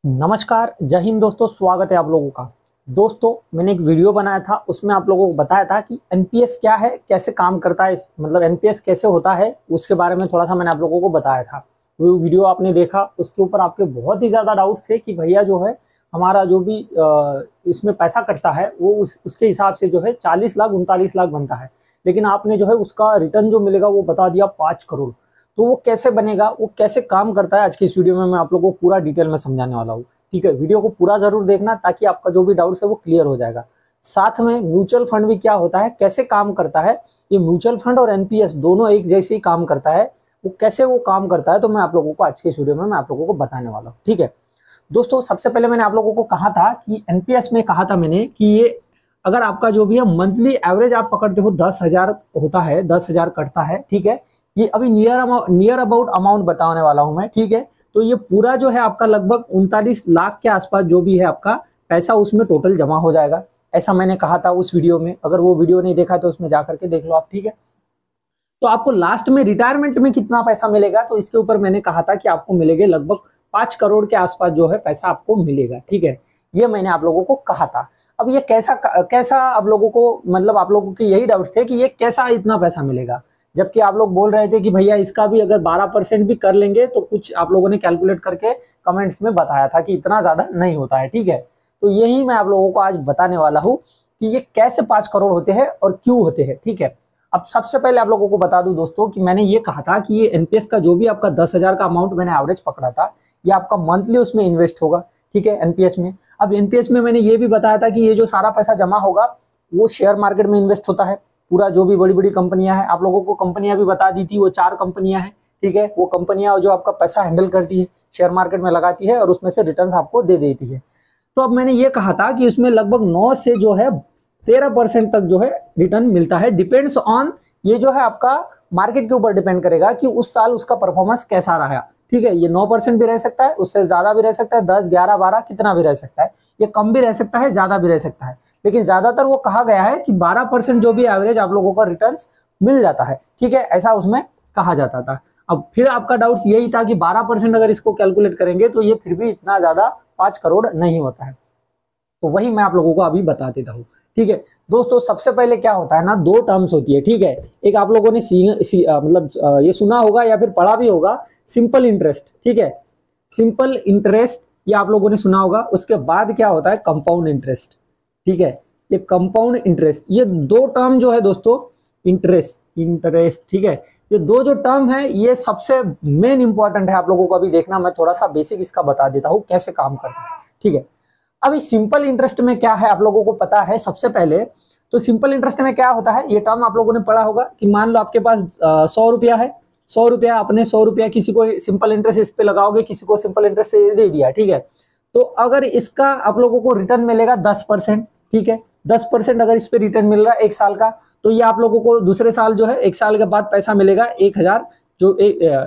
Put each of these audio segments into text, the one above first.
नमस्कार, जय हिंद दोस्तों। स्वागत है आप लोगों का। दोस्तों, मैंने एक वीडियो बनाया था, उसमें आप लोगों को बताया था कि एनपीएस क्या है, कैसे काम करता है, मतलब एनपीएस कैसे होता है, उसके बारे में थोड़ा सा मैंने आप लोगों को बताया था। वो वीडियो आपने देखा, उसके ऊपर आपके बहुत ही ज़्यादा डाउट्स थे कि भैया जो है हमारा जो भी इसमें पैसा कटता है वो उसके हिसाब से जो है 40 लाख 39 लाख बनता है, लेकिन आपने जो है उसका रिटर्न जो मिलेगा वो बता दिया 5 करोड़। तो वो कैसे बनेगा, वो कैसे काम करता है, आज की इस वीडियो में मैं आप लोगों को पूरा डिटेल में समझाने वाला हूँ। ठीक है, वीडियो को पूरा जरूर देखना ताकि आपका जो भी डाउट्स है वो क्लियर हो जाएगा। साथ में म्यूचुअल फंड भी क्या होता है, कैसे काम करता है, ये म्यूचुअल फंड और एनपीएस दोनों एक जैसे ही काम करता है, वो कैसे वो काम करता है, तो मैं आप लोगों को आज के इस वीडियो में मैं आप लोगों को बताने वाला हूँ। ठीक है दोस्तों, सबसे पहले मैंने आप लोगों को कहा था कि एनपीएस में कहा था मैंने कि ये अगर आपका जो भी है मंथली एवरेज आप पकड़ते हो 10,000 होता है, 10,000 कटता है। ठीक है, ये अभी नियर अबाउट अमाउंट बताने वाला हूं मैं। ठीक है, तो ये पूरा जो है आपका लगभग 39 लाख के आसपास जो भी है आपका पैसा उसमें टोटल जमा हो जाएगा, ऐसा मैंने कहा था उस वीडियो में। अगर वो वीडियो नहीं देखा तो उसमें जाकर के देख लो आप। ठीक है, तो आपको लास्ट में रिटायरमेंट में कितना पैसा मिलेगा, तो इसके ऊपर मैंने कहा था कि आपको मिलेगा लगभग 5 करोड़ के आसपास जो है पैसा आपको मिलेगा। ठीक है, ये मैंने आप लोगों को कहा था। अब ये कैसा कैसा आप लोगों को, मतलब आप लोगों के यही डाउट थे कि ये कैसा इतना पैसा मिलेगा, जबकि आप लोग बोल रहे थे कि भैया इसका भी अगर 12% भी कर लेंगे तो कुछ आप लोगों ने कैलकुलेट करके कमेंट्स में बताया था कि इतना ज्यादा नहीं होता है। ठीक है, तो यही मैं आप लोगों को आज बताने वाला हूँ कि ये कैसे 5 करोड़ होते हैं और क्यों होते हैं। ठीक है, अब सबसे पहले आप लोगों को बता दूं दोस्तों कि मैंने ये कहा था कि ये एनपीएस का जो भी आपका 10,000 का अमाउंट मैंने एवरेज पकड़ा था, ये आपका मंथली उसमें इन्वेस्ट होगा। ठीक है, एनपीएस में। अब एनपीएस में मैंने ये भी बताया था कि ये जो सारा पैसा जमा होगा वो शेयर मार्केट में इन्वेस्ट होता है। पूरा जो भी बड़ी बड़ी कंपनियां हैं, आप लोगों को कंपनियां भी बता दी थी, वो 4 कंपनियां हैं। ठीक है, वो कंपनियां जो आपका पैसा हैंडल करती है, शेयर मार्केट में लगाती है और उसमें से रिटर्न आपको दे देती है। तो अब मैंने ये कहा था कि उसमें लगभग 9 से जो है 13% तक जो है रिटर्न मिलता है। डिपेंड्स ऑन, ये जो है आपका मार्केट के ऊपर डिपेंड करेगा कि उस साल उसका परफॉर्मेंस कैसा रहा। ठीक है, ये 9% भी रह सकता है, उससे ज्यादा भी रह सकता है, 10, 11, 12 कितना भी रह सकता है। ये कम भी रह सकता है, ज्यादा भी रह सकता है, लेकिन ज्यादातर वो कहा गया है कि 12% जो भी एवरेज आप लोगों का रिटर्न मिल जाता है। ठीक है, ऐसा उसमें कहा जाता था। अब फिर आपका डाउट यही था कि 12% अगर इसको कैलकुलेट करेंगे तो ये फिर भी इतना ज्यादा 5 करोड़ नहीं होता है, तो वही मैं आप लोगों को अभी बता देता हूँ। ठीक है दोस्तों, सबसे पहले क्या होता है ना, 2 टर्म्स होती है। ठीक है, एक आप लोगों ने ये सुना होगा या फिर पढ़ा भी होगा, सिंपल इंटरेस्ट। ठीक है, सिंपल इंटरेस्ट ये आप लोगों ने सुना होगा। उसके बाद क्या होता है, कंपाउंड इंटरेस्ट। ठीक है, ये कंपाउंड इंटरेस्ट, ये 2 टर्म जो है दोस्तों, इंटरेस्ट। ठीक है, ये 2 जो टर्म है ये सबसे मेन इंपॉर्टेंट है, आप लोगों को अभी देखना। मैं थोड़ा सा बेसिक इसका बता देता हूँ कैसे काम करता है। ठीक है, अभी सिंपल इंटरेस्ट में क्या है आप लोगों को पता है। सबसे पहले तो सिंपल इंटरेस्ट में क्या होता है, ये टर्म आप लोगों ने पढ़ा होगा कि मान लो आपके पास 100 रुपया है, 100 रुपया, आपने 100 रुपया किसी को सिंपल इंटरेस्ट इस पे लगाओगे, किसी को सिंपल इंटरेस्ट दे दिया। ठीक है, तो अगर इसका आप लोगों को रिटर्न मिलेगा 10%। ठीक है, 10% अगर इस पे रिटर्न मिल रहा है 1 साल का, तो ये आप लोगों को दूसरे साल जो है 1 साल के बाद पैसा मिलेगा 1,000 जो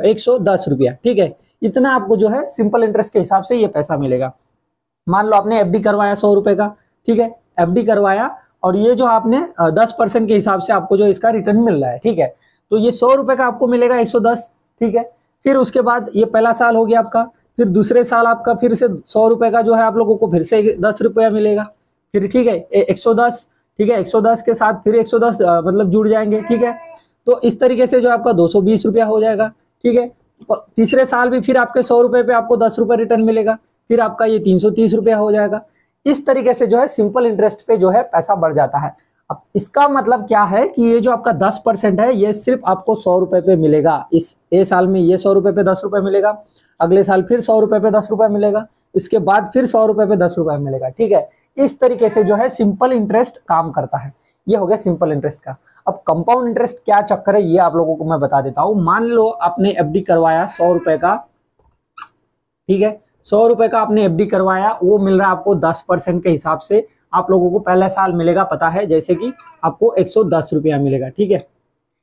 110 रुपया। ठीक है, इतना आपको जो है सिंपल इंटरेस्ट के हिसाब से ये पैसा मिलेगा। मान लो आपने एफडी करवाया 100 रुपए का। ठीक है, एफडी करवाया और ये जो आपने 10% के हिसाब से आपको जो इसका रिटर्न मिल रहा है। ठीक है, तो ये 100 रुपए का आपको मिलेगा 110। ठीक है, फिर उसके बाद ये पहला साल हो गया आपका, फिर दूसरे साल आपका फिर से 100 रुपए का जो है आप लोगों को फिर से 10 रुपया मिलेगा फिर। ठीक है, 110। ठीक है, 110 के साथ फिर 110 मतलब जुड़ जाएंगे। ठीक है, तो इस तरीके से जो आपका 220 रुपया हो जाएगा। ठीक है, तीसरे साल भी फिर आपके 100 रुपए पे आपको 10 रुपए रिटर्न मिलेगा, फिर आपका ये 330 रुपया हो जाएगा। इस तरीके से जो है सिंपल इंटरेस्ट पे जो है पैसा बढ़ जाता है। अब इसका मतलब क्या है कि ये जो आपका 10% है ये सिर्फ आपको 100 रुपए पे मिलेगा। इस साल में ये 100 रुपए पे 10 रुपए मिलेगा, अगले साल फिर 100 रुपए पे 10 रुपए मिलेगा, इसके बाद फिर 100 रुपए पे 10 रुपए मिलेगा। ठीक है, इस तरीके से जो है सिंपल इंटरेस्ट काम करता है। ये हो गया सिंपल इंटरेस्ट का। अब कंपाउंड इंटरेस्ट क्या चक्कर है ये आप लोगों को मैं बता देता हूँ। मान लो आपने एफडी करवाया 100 रुपए का। ठीक है, 100 रुपए का आपने एफडी करवाया, वो मिल रहा है आपको 10% के हिसाब से। आप लोगों को पहला साल मिलेगा पता है, जैसे कि आपको 110 रुपया मिलेगा। ठीक है,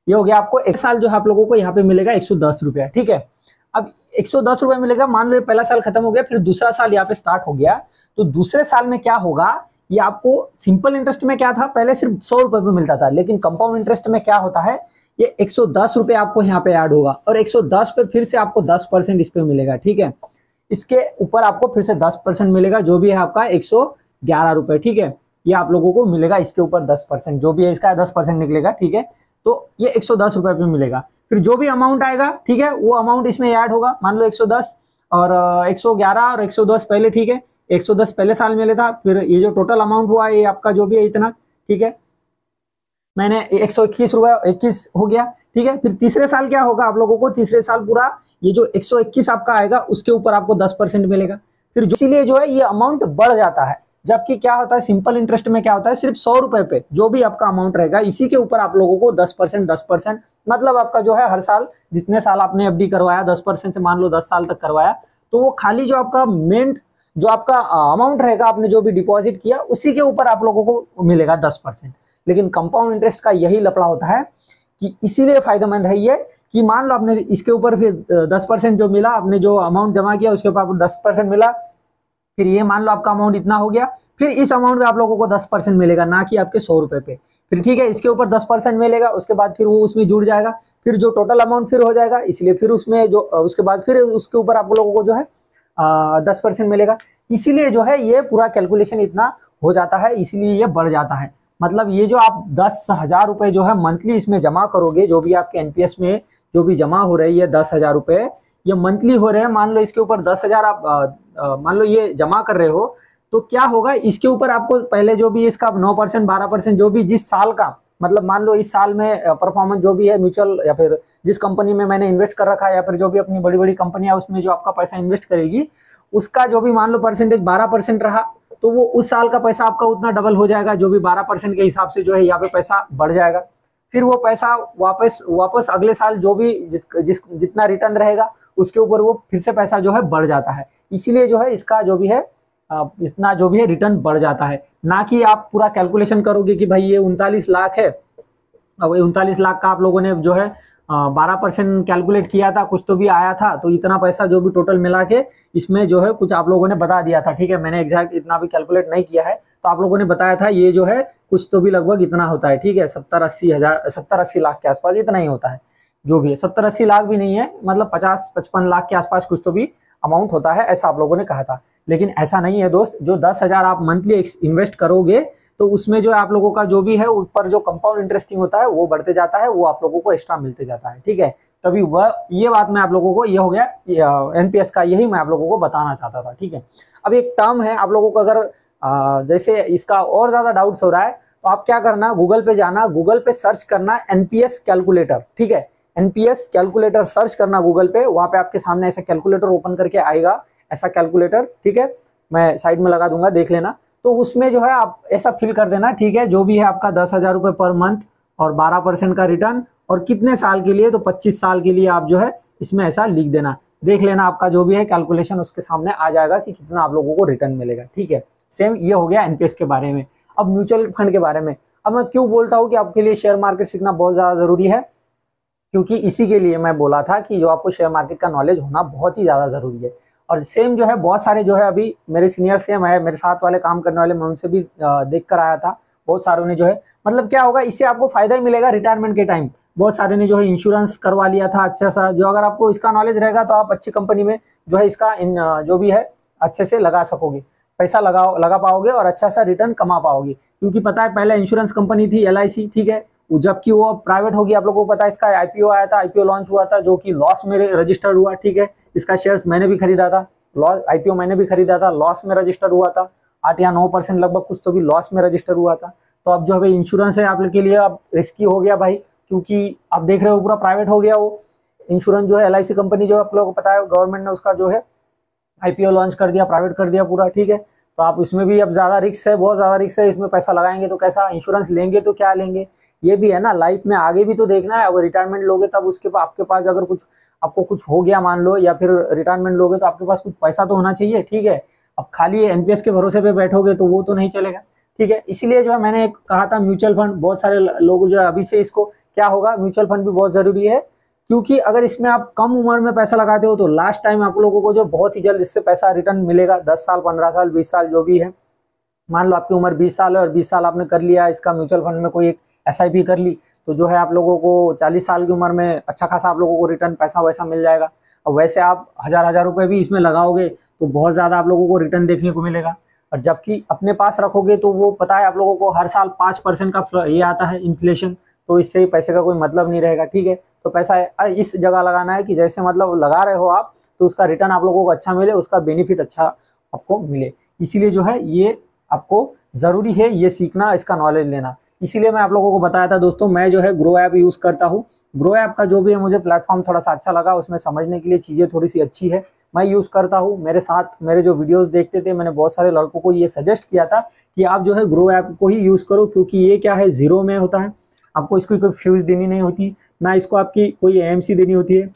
ये हो गया आपको एक साल जो है आप लोगों को यहाँ पे मिलेगा 110 रुपया। ठीक है, अब 110 रुपया मिलेगा, मान लो पहला साल खत्म हो गया, फिर दूसरा साल यहाँ पे स्टार्ट हो गया। तो दूसरे साल में क्या होगा, ये आपको सिंपल इंटरेस्ट में क्या था, पहले सिर्फ 100 रुपए पे मिलता था, लेकिन कंपाउंड इंटरेस्ट में क्या होता है, ये 110 रुपये आपको यहाँ पे ऐड होगा और 110 पे फिर से आपको 10% इस पे मिलेगा। ठीक है, इसके ऊपर आपको फिर से 10% मिलेगा, जो भी है आपका 111 रुपए, ठीक है। ये आप लोगों को मिलेगा इसके ऊपर 10%, जो भी है इसका 10% निकलेगा, ठीक है। तो ये 110 रुपए पे मिलेगा। फिर जो भी अमाउंट आएगा, ठीक है, वो अमाउंट इसमें ऐड होगा। मान लो 110 और 111 और 110 पहले, ठीक है, 110 पहले साल में था, फिर ये जो टोटल अमाउंट हुआ ये आपका जो भी है इतना, ठीक है, मैंने 121 रुपए 21 हो गया, ठीक है। फिर तीसरे साल क्या होगा आप लोगों को, तीसरे साल पूरा ये जो 121 आपका आएगा उसके ऊपर आपको 10% मिलेगा। फिर इसीलिए जो है ये अमाउंट बढ़ जाता है। जबकि क्या होता है सिंपल इंटरेस्ट में, क्या होता है सिर्फ 100 रुपए पे जो भी आपका अमाउंट रहेगा इसी के ऊपर आप लोगों को 10%, मतलब आपका जो है हर साल जितने साल आपने एफडी करवाया 10% से, मान लो 10 साल तक करवाया, तो वो खाली जो आपका मेन जो आपका अमाउंट रहेगा आपने जो भी डिपॉजिट किया उसी के ऊपर आप लोगों को मिलेगा 10%। लेकिन कंपाउंड इंटरेस्ट का यही लफड़ा होता है कि इसीलिए फायदेमंद है ये कि मान लो आपने इसके ऊपर फिर 10% जो मिला, आपने जो अमाउंट जमा किया उसके ऊपर आपको 10% मिला, फिर ये मान लो आपका अमाउंट इतना हो गया, फिर इस अमाउंट पे आप लोगों को 10% मिलेगा, ना कि आपके 100 रुपए पे। फिर ठीक है, इसके ऊपर 10% मिलेगा, उसके बाद फिर वो उसमें जुड़ जाएगा, फिर जो टोटल अमाउंट फिर हो जाएगा, इसलिए फिर उसमें जो उसके बाद फिर उसके ऊपर आप लोगों को जो है 10% मिलेगा। इसीलिए जो है ये पूरा कैलकुलेशन इतना हो जाता है, इसीलिए ये बढ़ जाता है। मतलब ये जो आप 10,000 रुपए जो है मंथली इसमें जमा करोगे, जो भी आपके एनपीएस में जो भी जमा हो रही है 10,000 रुपए, ये मंथली हो रहे हैं। मान लो इसके ऊपर 10,000 आप मान लो ये जमा कर रहे हो, तो क्या होगा इसके ऊपर आपको पहले जो भी इसका 9% 12% जो भी जिस साल का, मतलब मान लो इस साल में परफॉर्मेंस जो भी है म्यूचुअल या फिर जिस कंपनी में मैंने इन्वेस्ट कर रखा है, या फिर जो भी अपनी बड़ी बड़ी कंपनियां उसमें जो आपका पैसा इन्वेस्ट करेगी, उसका जो भी मान लो परसेंटेज 12% रहा, तो वो उस साल का पैसा आपका उतना डबल हो जाएगा, जो भी 12% के हिसाब से जो है यहाँ पे पैसा बढ़ जाएगा। फिर वो पैसा वापस अगले साल जो भी जितना रिटर्न रहेगा उसके ऊपर वो फिर से पैसा जो है बढ़ जाता है। इसीलिए जो है इसका जो भी है इतना जो भी है रिटर्न बढ़ जाता है, ना कि आप पूरा कैलकुलेशन करोगे कि भाई ये 39 लाख है, अब 39 लाख का आप लोगों ने जो है 12% कैलकुलेट किया था, कुछ तो भी आया था, तो इतना पैसा जो भी टोटल मिला के इसमें जो है कुछ आप लोगों ने बता दिया था, ठीक है, मैंने एग्जैक्ट इतना भी कैलकुलेट नहीं किया है, तो आप लोगों ने बताया था ये जो है कुछ तो भी लगभग इतना होता है, ठीक है, 70-80 लाख के आसपास इतना ही होता है, जो भी है 70-80 लाख भी नहीं है, मतलब 50-55 लाख के आसपास कुछ तो भी अमाउंट होता है, ऐसा आप लोगों ने कहा था। लेकिन ऐसा नहीं है दोस्त, जो 10,000 आप मंथली इन्वेस्ट करोगे तो उसमें जो आप लोगों का जो भी है ऊपर जो कंपाउंड इंटरेस्टिंग होता है वो बढ़ते जाता है, वो आप लोगों को एक्स्ट्रा मिलते जाता है, ठीक है। तभी वह ये बात मैं आप लोगों को, ये हो गया एनपीएस का, यही मैं आप लोगों को बताना चाहता था, ठीक है। अब एक टर्म है, आप लोगों को अगर जैसे इसका और ज्यादा डाउट्स हो रहा है तो आप क्या करना, गूगल पे जाना, गूगल पे सर्च करना एनपीएस कैलकुलेटर, ठीक है, एनपीएस कैलकुलेटर सर्च करना गूगल पे, वहां पे आपके सामने ऐसा कैलकुलेटर ओपन करके आएगा, ऐसा कैलकुलेटर, ठीक है, मैं साइड में लगा दूंगा, देख लेना। तो उसमें जो है आप ऐसा फिल कर देना, ठीक है, जो भी है आपका 10,000 रुपए पर मंथ और 12% का रिटर्न, और कितने साल के लिए, तो 25 साल के लिए आप जो है इसमें ऐसा लिख देना, देख लेना आपका जो भी है कैलकुलेशन उसके सामने आ जाएगा कि कितना आप लोगों को रिटर्न मिलेगा, ठीक है। सेम ये हो गया एनपीएस के बारे में। अब म्यूचुअल फंड के बारे में, अब मैं क्यों बोलता हूँ कि आपके लिए शेयर मार्केट सीखना बहुत ज्यादा जरूरी है, क्योंकि इसी के लिए मैं बोला था कि जो आपको शेयर मार्केट का नॉलेज होना बहुत ही ज्यादा जरूरी है। और सेम जो है बहुत सारे जो है अभी मेरे सीनियर सेम है, मेरे साथ वाले काम करने वाले, मैं उनसे भी देख कर आया था, बहुत सारों ने जो है, मतलब क्या होगा इससे आपको फायदा ही मिलेगा रिटायरमेंट के टाइम। बहुत सारे ने जो है इंश्योरेंस करवा लिया था अच्छा सा, जो अगर आपको इसका नॉलेज रहेगा तो आप अच्छी कंपनी में जो है इसका जो भी है अच्छे से लगा सकोगे, पैसा लगा पाओगे और अच्छा सा रिटर्न कमा पाओगे। क्योंकि पता है पहले इंश्योरेंस कंपनी थी एलआईसी, ठीक है, जबकि वो प्राइवेट होगी, आप लोगों को पता है इसका आईपीओ आया था, आईपीओ लॉन्च हुआ था जो कि लॉस में रजिस्टर्ड हुआ, ठीक है, इसका शेयर्स मैंने भी खरीदा था, आईपीओ मैंने भी खरीदा था, लॉस में रजिस्टर हुआ था, 8 या 9% लगभग कुछ तो भी लॉस में रजिस्टर हुआ था। तो अब जो है इंश्योरेंस है आप लोग के लिए अब रिस्की हो गया भाई, क्योंकि आप देख रहे हो पूरा प्राइवेट हो गया वो इंश्योरेंस जो है, एलआईसी कंपनी जो आप लोगों को पता है गवर्नमेंट ने उसका जो है आईपीओ लॉन्च कर दिया, प्राइवेट कर दिया पूरा, ठीक है। तो आप इसमें भी अब ज्यादा रिस्क है, बहुत ज्यादा रिस्क है, इसमें पैसा लगाएंगे तो कैसा, इंश्योरेंस लेंगे तो क्या लेंगे, ये भी है ना, लाइफ में आगे भी तो देखना है। अगर रिटायरमेंट लोगे तब उसके बाद आपके पास अगर कुछ आपको कुछ हो गया मान लो, या फिर रिटायरमेंट लोगे तो आपके पास कुछ पैसा तो होना चाहिए, ठीक है। अब खाली एनपीएस के भरोसे पे बैठोगे तो वो तो नहीं चलेगा, ठीक है। इसीलिए जो है मैंने एक कहा था म्यूचुअल फंड, बहुत सारे लोग जो है अभी से इसको क्या होगा, म्यूचुअल फंड भी बहुत जरूरी है, क्योंकि अगर इसमें आप कम उम्र में पैसा लगाते हो तो लास्ट टाइम आप लोगों को जो बहुत ही जल्द इससे पैसा रिटर्न मिलेगा, 10 साल 15 साल 20 साल जो भी है, मान लो आपकी उम्र 20 साल है और 20 साल आपने कर लिया इसका म्यूचुअल फंड में कोई एक एसआईपी कर ली, तो जो है आप लोगों को 40 साल की उम्र में अच्छा खासा आप लोगों को रिटर्न पैसा वैसा मिल जाएगा। अब वैसे आप हजार हजार रुपये भी इसमें लगाओगे तो बहुत ज़्यादा आप लोगों को रिटर्न देखने को मिलेगा, और जबकि अपने पास रखोगे तो वो पता है आप लोगों को हर साल 5% का ये आता है इन्फ्लेशन, तो इससे ही पैसे का कोई मतलब नहीं रहेगा। ठीक है, तो पैसा इस जगह लगाना है कि जैसे मतलब लगा रहे हो आप तो उसका रिटर्न आप लोगों को अच्छा मिले, उसका बेनिफिट अच्छा आपको मिले। इसीलिए जो है ये आपको ज़रूरी है ये सीखना, इसका नॉलेज लेना। इसीलिए मैं आप लोगों को बताया था दोस्तों, मैं जो है ग्रो ऐप यूज़ करता हूँ। ग्रो ऐप का जो भी है मुझे प्लेटफॉर्म थोड़ा सा अच्छा लगा, उसमें समझने के लिए चीज़ें थोड़ी सी अच्छी है, मैं यूज़ करता हूँ। मेरे साथ मेरे जो वीडियोस देखते थे, मैंने बहुत सारे लड़कों को ये सजेस्ट किया था कि आप जो है ग्रो ऐप को ही यूज़ करो, क्योंकि ये क्या है, जीरो में होता है, आपको इसकी कोई फीस देनी नहीं होती, ना इसको आपकी कोई AMC देनी होती है,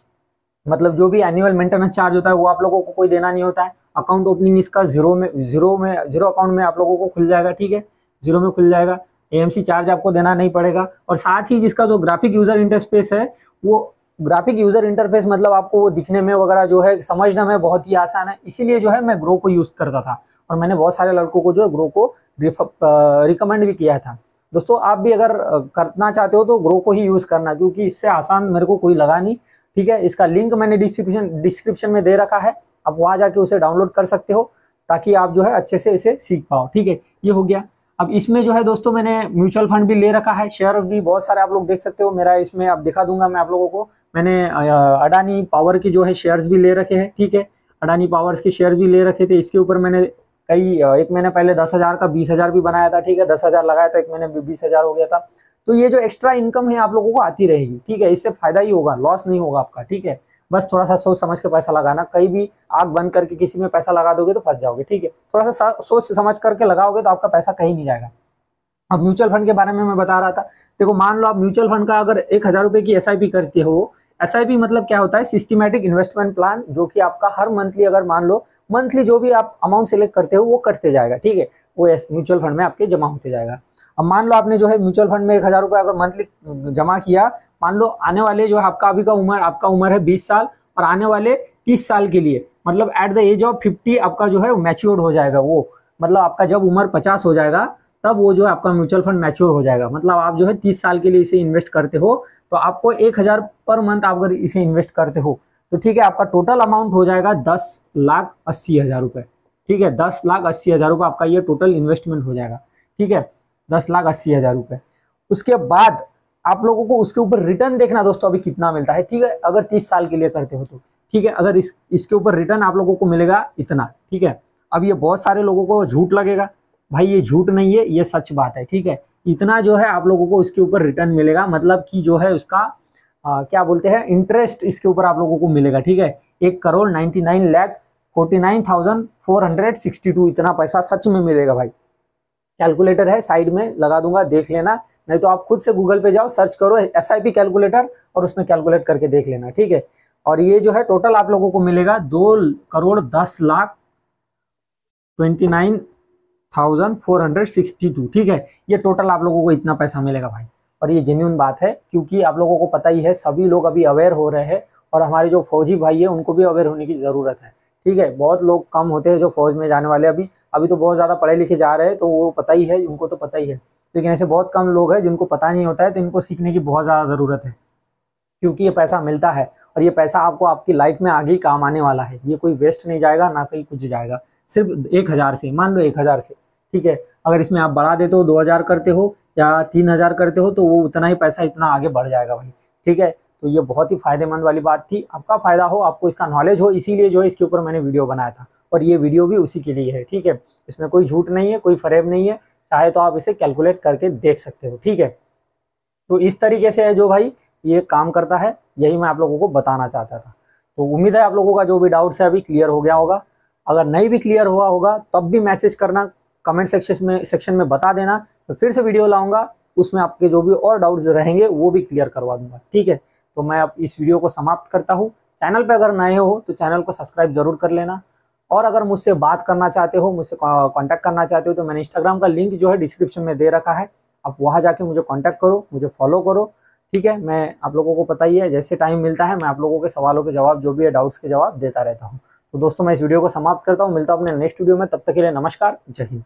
मतलब जो भी एनुअल मेंटेनेंस चार्ज होता है वो आप लोगों को कोई देना नहीं होता है। अकाउंट ओपनिंग इसका जीरो अकाउंट में आप लोगों को खुल जाएगा। ठीक है, जीरो में खुल जाएगा, AMC चार्ज आपको देना नहीं पड़ेगा। और साथ ही जिसका जो ग्राफिक यूजर इंटरफेस है, वो ग्राफिक यूजर इंटरफेस मतलब आपको वो दिखने में वगैरह जो है समझने में बहुत ही आसान है, इसीलिए जो है मैं ग्रो को यूज करता था, और मैंने बहुत सारे लड़कों को जो है ग्रो को रिकमेंड भी किया था। दोस्तों आप भी अगर करना चाहते हो तो ग्रो को ही यूज करना, क्योंकि इससे आसान मेरे को कोई लगा नहीं। ठीक है, इसका लिंक मैंने डिस्क्रिप्शन में दे रखा है, आप वहां जाके उसे डाउनलोड कर सकते हो ताकि आप जो है अच्छे से इसे सीख पाओ। ठीक है, ये हो गया। अब इसमें जो है दोस्तों मैंने म्यूचुअल फंड भी ले रखा है, शेयर भी बहुत सारे आप लोग देख सकते हो मेरा इसमें, अब दिखा दूंगा मैं आप लोगों को। मैंने अडानी पावर की जो है शेयर्स भी ले रखे हैं। ठीक है, अडानी पावर्स के शेयर भी ले रखे थे, इसके ऊपर मैंने एक महीने पहले 10,000 का 20,000 भी बनाया था। ठीक है, 10,000 लगाया था, एक महीने में 20,000 हो गया था। तो ये जो एक्स्ट्रा इनकम है आप लोगों को आती रहेगी। ठीक है, इससे फायदा ही होगा, लॉस नहीं होगा आपका। ठीक है, बस थोड़ा सा सोच समझ के पैसा लगाना, कहीं भी आग बंद करके किसी में पैसा लगा दोगे तो फंस जाओगे। ठीक है, थोड़ा सा सोच समझ करके लगाओगे तो आपका पैसा कहीं नहीं जाएगा। अब म्यूचुअल फंड के बारे में मैं बता रहा था, देखो मान लो आप म्यूचुअल फंड का अगर 1,000 रुपए की SIP करते हो, SIP मतलब क्या होता है, सिस्टमैटिक इन्वेस्टमेंट प्लान, जो कि आपका हर मंथली, अगर मान लो मंथली जो भी आप अमाउंट सेलेक्ट करते हो वो कटते जाएगा। ठीक है, वो म्यूचुअल फंड में आपके जमा होते जाएगा। अब मान लो आपने जो है म्यूचुअल फंड में 1,000 रुपए अगर मंथली जमा किया, मान लो आने वाले जो है आपका उम्र है 20 साल, और आने वाले 30 साल के लिए, मतलब एट द एज ऑफ 50 आपका जो है मैच्योर हो जाएगा वो, मतलब आपका जब उम्र 50 हो जाएगा तब वो जो है आपका म्यूचुअल फंड मैच्योर हो जाएगा। मतलब आप जो है 30 साल के लिए इसे इन्वेस्ट करते हो, तो आपको 1,000 पर मंथ आप अगर इसे इन्वेस्ट करते हो तो ठीक है, आपका टोटल अमाउंट हो जाएगा 10,80,000 रुपए। ठीक है, 10,80,000 रुपए आपका ये टोटल इन्वेस्टमेंट हो जाएगा। ठीक है, 10,80,000 रुपए। उसके बाद आप लोगों को उसके ऊपर रिटर्न देखना दोस्तों अभी कितना मिलता है। ठीक है, अगर 30 साल के लिए करते हो तो ठीक है, अगर इसके ऊपर रिटर्न आप लोगों को मिलेगा इतना। ठीक है, अब ये बहुत सारे लोगों को झूठ लगेगा, भाई ये झूठ नहीं है, ये सच बात है। ठीक है, इतना जो है आप लोगों को इसके ऊपर रिटर्न मिलेगा, मतलब कि जो है उसका क्या बोलते हैं, इंटरेस्ट इसके ऊपर आप लोगों को मिलेगा। ठीक है, 1,99,49,462 इतना पैसा सच में मिलेगा भाई। कैलकुलेटर है साइड में लगा दूंगा, देख लेना, नहीं तो आप खुद से गूगल पे जाओ, सर्च करो SIP कैलकुलेटर और उसमें कैलकुलेट करके देख लेना। ठीक है, और ये जो है टोटल आप लोगों को मिलेगा 2,10,29,462। ठीक है, ये टोटल आप लोगों को इतना पैसा मिलेगा भाई, और ये जेन्युइन बात है, क्योंकि आप लोगों को पता ही है सभी लोग अभी अवेयर हो रहे हैं, और हमारे जो फौजी भाई है उनको भी अवेयर होने की जरूरत है। ठीक है, बहुत लोग कम होते हैं जो फौज में जाने वाले, अभी तो बहुत ज़्यादा पढ़े लिखे जा रहे हैं तो वो पता ही है, उनको तो पता ही है, लेकिन ऐसे बहुत कम लोग हैं जिनको पता नहीं होता है, तो इनको सीखने की बहुत ज़्यादा ज़रूरत है, क्योंकि ये पैसा मिलता है और ये पैसा आपको आपकी लाइफ में आगे ही काम आने वाला है। ये कोई वेस्ट नहीं जाएगा, ना कहीं कुछ जाएगा, सिर्फ 1,000 से, मान लो 1,000 से। ठीक है, अगर इसमें आप बढ़ा देते हो, 2,000 करते हो या 3,000 करते हो, तो वो उतना ही पैसा इतना आगे बढ़ जाएगा भाई। ठीक है, तो ये बहुत ही फायदेमंद वाली बात थी, आपका फायदा हो, आपको इसका नॉलेज हो, इसीलिए जो है इसके ऊपर मैंने वीडियो बनाया था, और ये वीडियो भी उसी के लिए है। ठीक है, इसमें कोई झूठ नहीं है, कोई फरेब नहीं है, चाहे तो आप इसे कैलकुलेट करके देख सकते हो। ठीक है, तो इस तरीके से है जो भाई ये काम करता है, यही मैं आप लोगों को बताना चाहता था। तो उम्मीद है आप लोगों का जो भी डाउट्स है अभी क्लियर हो गया होगा। अगर नहीं भी क्लियर हुआ होगा तब भी मैसेज करना, कमेंट सेक्शन में बता देना, तो फिर से वीडियो लाऊंगा, उसमें आपके जो भी और डाउट्स रहेंगे वो भी क्लियर करवा दूंगा। ठीक है, तो मैं अब इस वीडियो को समाप्त करता हूँ। चैनल पे अगर नए हो तो चैनल को सब्सक्राइब जरूर कर लेना, और अगर मुझसे बात करना चाहते हो, मुझसे कांटेक्ट करना चाहते हो, तो मैंने इंस्टाग्राम का लिंक जो है डिस्क्रिप्शन में दे रखा है, आप वहाँ जाके मुझे कांटेक्ट करो, मुझे फॉलो करो। ठीक है, मैं आप लोगों को पता ही है, जैसे टाइम मिलता है मैं आप लोगों के सवालों के जवाब, जो भी है डाउट्स के जवाब देता रहता हूँ। तो दोस्तों मैं इस वीडियो को समाप्त करता हूँ, मिलता हूँ अपने नेक्स्ट वीडियो में, तब तक के लिए नमस्कार, जय हिंद।